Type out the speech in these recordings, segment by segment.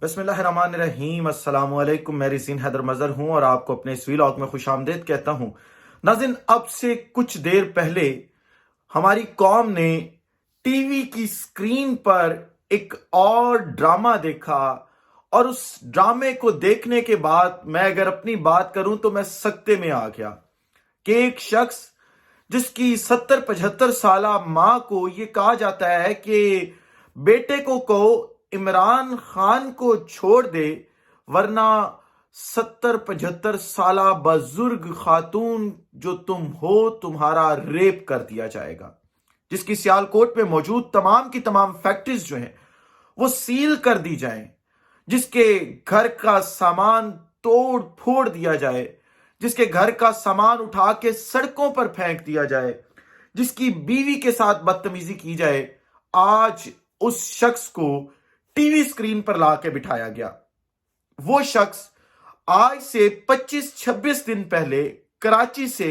بسم اللہ الرحمن الرحیم۔ السلام علیکم، میں رزین حیدر مظہر ہوں اور آپ کو اپنے اس ویلاگ میں خوش آمدید کہتا ہوں۔ ناظرین، اب سے کچھ دیر پہلے ہماری قوم نے ٹی وی کی سکرین پر ایک اور ڈرامہ دیکھا، اور اس ڈرامے کو دیکھنے کے بعد میں اگر اپنی بات کروں تو میں سکتے میں آ گیا کہ ایک شخص جس کی 70-75 سالہ ماں کو یہ کہا جاتا ہے کہ بیٹے کو کہو عمران خان کو چھوڑ دے ورنہ 70-75 سالہ بزرگ خاتون جو تم ہو تمہارا ریپ کر دیا جائے گا، جس کی سیالکوٹ میں موجود تمام کی تمام فیکٹریز جو ہیں وہ سیل کر دی جائیں، جس کے گھر کا سامان توڑ پھوڑ دیا جائے، جس کے گھر کا سامان اٹھا کے سڑکوں پر پھینک دیا جائے، جس کی بیوی کے ساتھ بدتمیزی کی جائے، آج اس شخص کو ٹی وی سکرین پر لا کے بٹھایا گیا۔ وہ شخص آج سے 25-26 دن پہلے کراچی سے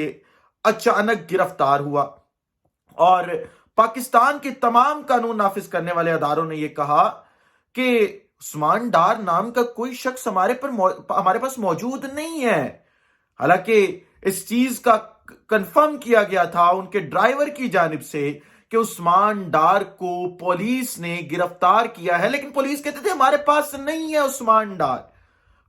اچانک گرفتار ہوا، اور پاکستان کے تمام قانون نافذ کرنے والے اداروں نے یہ کہا کہ عثمان ڈار نام کا کوئی شخص ہمارے پاس موجود نہیں ہے۔ حالانکہ اس چیز کا کنفرم کیا گیا تھا ان کے ڈرائیور کی جانب سے کہ عثمان ڈار کو پولیس نے گرفتار کیا ہے، لیکن پولیس کہتے تھے ہمارے پاس نہیں ہے عثمان ڈار۔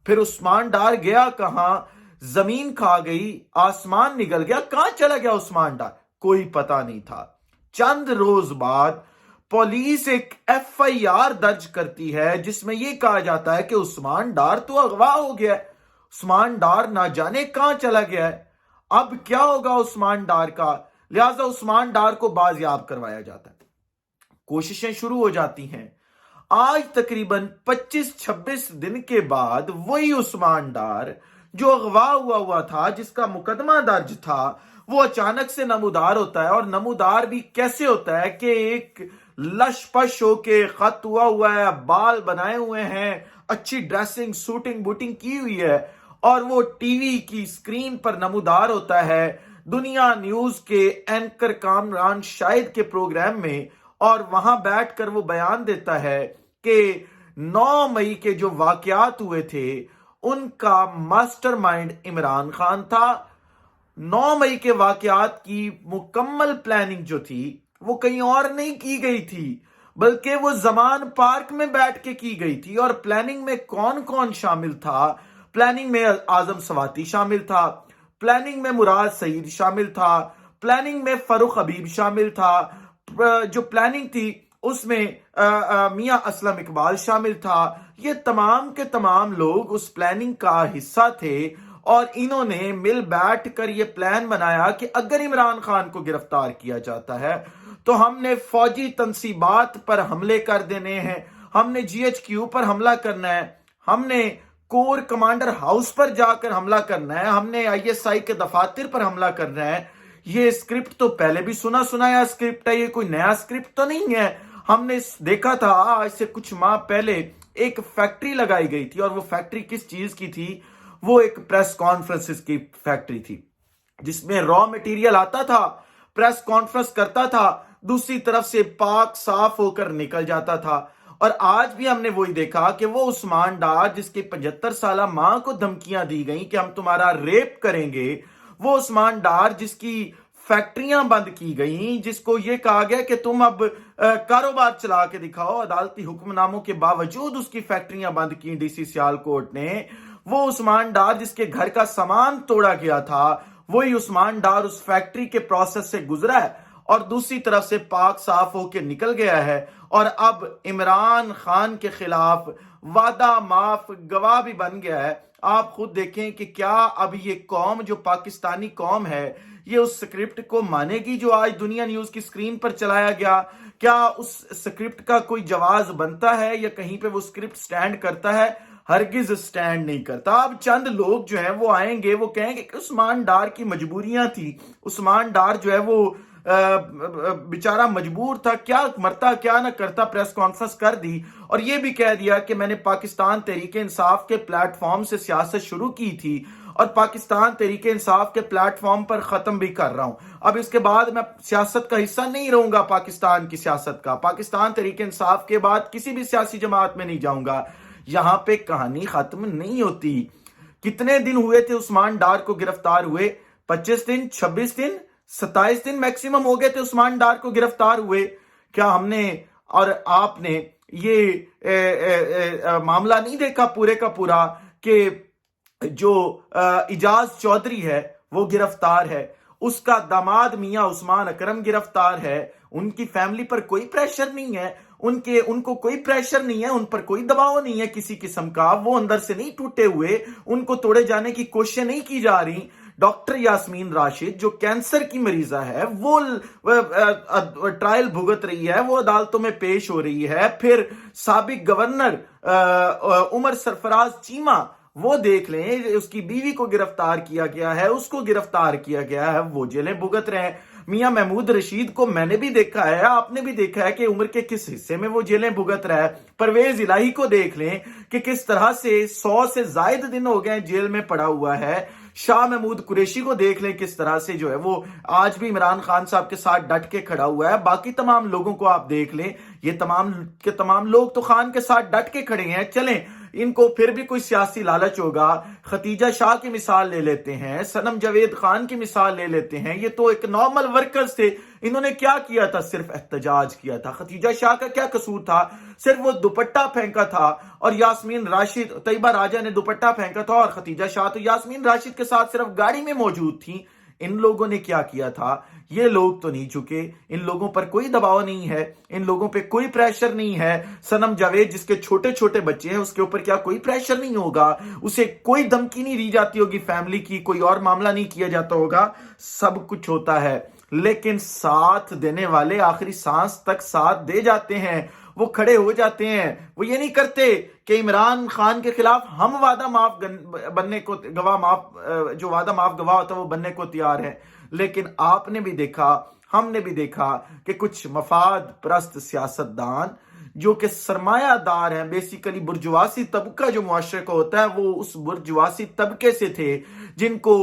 پھر عثمان ڈار گیا کہاں؟ زمین کھا گئی، آسمان نگل گیا، کہاں چلا گیا عثمان ڈار؟ کوئی پتہ نہیں تھا۔ چند روز بعد پولیس ایک ایف آئی آر درج کرتی ہے جس میں یہ کہا جاتا ہے کہ عثمان ڈار تو اغوا ہو گیا ہے، عثمان ڈار نہ جانے کہاں چلا گیا ہے، اب کیا ہوگا عثمان ڈار کا؟ لہٰذا عثمان ڈار کو بازیاب کروایا جاتا ہے۔ کوششیں شروع ہو جاتی ہیں۔ آج تقریباً 25-26 دن کے بعد وہی عثمان ڈار جو اغوا ہوا تھا، جس کا مقدمہ درج تھا، وہ اچانک سے نمودار ہوتا ہے، اور نمودار بھی کیسے ہوتا ہے کہ ایک لش پش ہو کے خط ہوا ہے، بال بنائے ہوئے ہیں، اچھی ڈریسنگ سوٹنگ بوٹنگ کی ہوئی ہے، اور وہ ٹی وی کی سکرین پر نمودار ہوتا ہے دنیا نیوز کے اینکر کامران شاہد کے پروگرام میں، اور وہاں بیٹھ کر وہ بیان دیتا ہے کہ 9 مئی کے جو واقعات ہوئے تھے ان کا ماسٹر مائنڈ عمران خان تھا۔ 9 مئی کے واقعات کی مکمل پلاننگ جو تھی وہ کہیں اور نہیں کی گئی تھی، بلکہ وہ زمان پارک میں بیٹھ کے کی گئی تھی۔ اور پلاننگ میں کون کون شامل تھا؟ پلاننگ میں اعظم سواتی شامل تھا، پلاننگ میں مراد سعید شامل تھا، پلاننگ میں فاروق حبیب شامل تھا، جو پلاننگ تھی اس میں میاں اسلم اقبال شامل تھا۔ یہ تمام کے تمام لوگ اس پلاننگ کا حصہ تھے، اور انہوں نے مل بیٹھ کر یہ پلان بنایا کہ اگر عمران خان کو گرفتار کیا جاتا ہے تو ہم نے فوجی تنصیبات پر حملے کر دینے ہیں، ہم نے جی ایچ کیو پر حملہ کرنا ہے، ہم نے کور کمانڈر ہاؤس پر جا کر حملہ کرنا ہے، ہم نے آئی ایس آئی کے دفاتر پر حملہ کرنا ہے۔ یہ اسکرپٹ تو پہلے بھی سنایا اسکرپٹ ہے، یہ کوئی نیا اسکرپٹ تو نہیں ہے۔ ہم نے دیکھا تھا آج سے کچھ ماہ پہلے ایک فیکٹری لگائی گئی تھی، اور وہ فیکٹری کس چیز کی تھی؟ وہ ایک پریس کانفرنس کی فیکٹری تھی، جس میں را مٹیریل آتا تھا، پریس کانفرنس کرتا تھا، دوسری طرف سے پاک صاف ہو کر نکل جاتا تھا۔ اور آج بھی ہم نے وہی دیکھا کہ وہ عثمان ڈار جس کی 75 سالہ ماں کو دھمکیاں دی گئیں کہ ہم تمہارا ریپ کریں گے، وہ عثمان ڈار جس کی فیکٹریاں بند کی گئیں، جس کو یہ کہا گیا کہ تم اب کاروبار چلا کے دکھاؤ، عدالتی حکم ناموں کے باوجود اس کی فیکٹریاں بند کی ڈی سی سیالکوٹ نے، وہ عثمان ڈار جس کے گھر کا سامان توڑا گیا تھا، وہی عثمان ڈار اس فیکٹری کے پروسیس سے گزرا ہے اور دوسری طرف سے پاک صاف ہو کے نکل گیا ہے، اور اب عمران خان کے خلاف وعدہ معاف گواہ بھی بن گیا ہے۔ آپ خود دیکھیں کہ کیا اب یہ قوم جو پاکستانی قوم ہے یہ اس سکرپٹ کو مانے گی جو آج دنیا نیوز کی سکرین پر چلایا گیا؟ کیا اس سکرپٹ کا کوئی جواز بنتا ہے یا کہیں پہ وہ سکرپٹ سٹینڈ کرتا ہے؟ ہرگز سٹینڈ نہیں کرتا۔ اب چند لوگ جو ہیں وہ آئیں گے، وہ کہیں گے کہ عثمان ڈار کی مجبوریاں تھی، عثمان ڈار جو ہے وہ بیچارہ مجبور تھا، کیا مرتا کیا نہ کرتا، پریس کانفرنس کر دی اور یہ بھی کہہ دیا کہ میں نے پاکستان تحریک انصاف کے پلیٹ فارم سے سیاست شروع کی تھی اور پاکستان تحریک انصاف کے پلیٹ فارم پر ختم بھی کر رہا ہوں، اب اس کے بعد میں سیاست کا حصہ نہیں رہوں گا، پاکستان کی سیاست کا، پاکستان تحریک انصاف کے بعد کسی بھی سیاسی جماعت میں نہیں جاؤں گا۔ یہاں پہ کہانی ختم نہیں ہوتی. کتنے دن ہوئے تھے عثمان ڈار کو گرفتار ہوئے؟ 25 دن، 26 دن، 27 دن میکسیمم ہو گئے تھے عثمان ڈار کو گرفتار ہوئے. کیا ہم نے اور آپ نے یہ معاملہ نہیں دیکھا پورے کا پورا کہ جو اعجاز چودھری ہے وہ گرفتار ہے، اس کا داماد میاں عثمان اکرم گرفتار ہے، ان کی فیملی پر کوئی پریشر نہیں ہے، ان کو کوئی پریشر نہیں ہے، ان پر کوئی دباؤ نہیں ہے کسی قسم کا، وہ اندر سے نہیں ٹوٹے ہوئے، ان کو توڑے جانے کی کوششیں نہیں کی جا رہی. ڈاکٹر یاسمین راشد جو کینسر کی مریضہ ہے وہ ٹرائل بھگت رہی ہے، وہ عدالتوں میں پیش ہو رہی ہے. پھر سابق گورنر عمر سرفراز چیمہ، وہ دیکھ لیں، اس کی بیوی کو گرفتار کیا گیا ہے، اس کو گرفتار کیا گیا ہے، وہ جیلیں بھگت رہے ہیں. میاں محمود رشید کو میں نے بھی دیکھا ہے، آپ نے بھی دیکھا ہے کہ عمر کے کس حصے میں وہ جیلیں بھگت رہا ہے. پرویز الہی کو دیکھ لیں کہ کس طرح سے 100 سے زائد دن ہو گئے جیل میں پڑا ہوا ہے. شاہ محمود قریشی کو دیکھ لیں کس طرح سے جو ہے وہ آج بھی عمران خان صاحب کے ساتھ ڈٹ کے کھڑا ہوا ہے. باقی تمام لوگوں کو آپ دیکھ لیں، یہ تمام کے تمام لوگ تو خان کے ساتھ ڈٹ کے کھڑے ہیں. چلیں ان کو پھر بھی کوئی سیاسی لالچ ہوگا، ختیجہ شاہ کی مثال لے لیتے ہیں، صنم جاوید خان کی مثال لے لیتے ہیں. یہ تو ایک نارمل ورکرز تھے، انہوں نے کیا کیا تھا؟ صرف احتجاج کیا تھا. ختیجہ شاہ کا کیا قصور تھا؟ صرف وہ دوپٹہ پھینکا تھا، اور یاسمین راشد، طیبہ راجہ نے دوپٹہ پھینکا تھا، اور ختیجہ شاہ تو یاسمین راشد کے ساتھ صرف گاڑی میں موجود تھیں. ان لوگوں نے کیا کیا تھا؟ یہ لوگ تو نہیں چکے، ان لوگوں پر کوئی دباؤ نہیں ہے، ان لوگوں پہ کوئی پریشر نہیں ہے. صنم جاوید جس کے چھوٹے چھوٹے بچے ہیں، اس کے اوپر کیا کوئی پریشر نہیں ہوگا؟ اسے کوئی دھمکی نہیں دی جاتی ہوگی فیملی کی، کوئی اور معاملہ نہیں کیا جاتا ہوگا؟ سب کچھ ہوتا ہے، لیکن ساتھ دینے والے آخری سانس تک ساتھ دے جاتے ہیں، وہ کھڑے ہو جاتے ہیں. وہ یہ نہیں کرتے کہ عمران خان کے خلاف ہم وعدہ معاف بننے کو گواہ معاف، جو وعدہ معاف گواہ ہوتا ہے وہ بننے کو تیار ہیں. لیکن آپ نے بھی دیکھا، ہم نے بھی دیکھا کہ کچھ مفاد پرست سیاستدان جو کہ سرمایہ دار ہیں، بیسیکلی برجواسی طبقہ جو معاشرے کا ہوتا ہے، وہ اس برجواسی طبقے سے تھے جن کو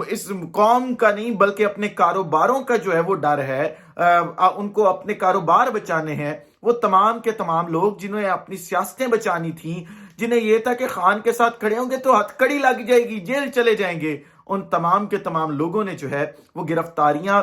اس قوم کا نہیں بلکہ اپنے کاروباروں کا جو ہے وہ ڈر ہے، ان کو اپنے کاروبار بچانے ہیں. وہ تمام کے تمام لوگ جنہیں اپنی سیاستیں بچانی تھیں، جنہیں یہ تھا کہ خان کے ساتھ کھڑے ہوں گے تو ہتھ کڑی لگ جائے گی، جیل چلے جائیں گے، ان تمام کے تمام لوگوں نے جو ہے وہ گرفتاریاں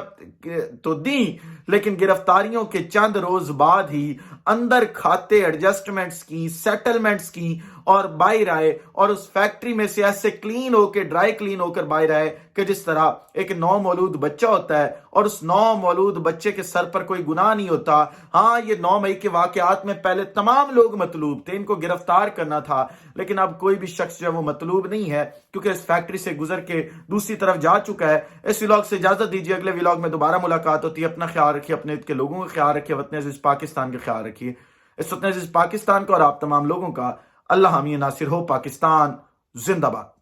تو دیں، لیکن گرفتاریوں کے چند روز بعد ہی اندر کھاتے ایڈجسٹمنٹس کی، سیٹلمنٹس کی، اور باہر آئے، اور اس فیکٹری میں سے ایسے کلین ہو کے، ڈرائی کلین ہو کر باہر آئے کہ جس طرح ایک نو مولود بچہ ہوتا ہے اور اس نو مولود بچے کے سر پر کوئی گناہ نہیں ہوتا. ہاں، یہ 9 مئی کے واقعات میں پہلے تمام لوگ مطلوب تھے، ان کو گرفتار کرنا تھا، لیکن اب کوئی بھی شخص جو ہے وہ مطلوب نہیں ہے، کیونکہ اس فیکٹری سے گزر کے دوسری طرف جا چکا ہے. اس ولاگ سے اجازت دیجیے، اگلے ولاگ میں دوبارہ ملاقات ہوتی ہے. اپنا خیال رکھیے، اپنے کے لوگوں کا خیال رکھیے، وطن عزیز پاکستان کا خیال رکھیے. اس وطن عزیز پاکستان کو اور آپ تمام لوگوں کا اللہ حامی ناصر ہو. پاکستان زندہ باد.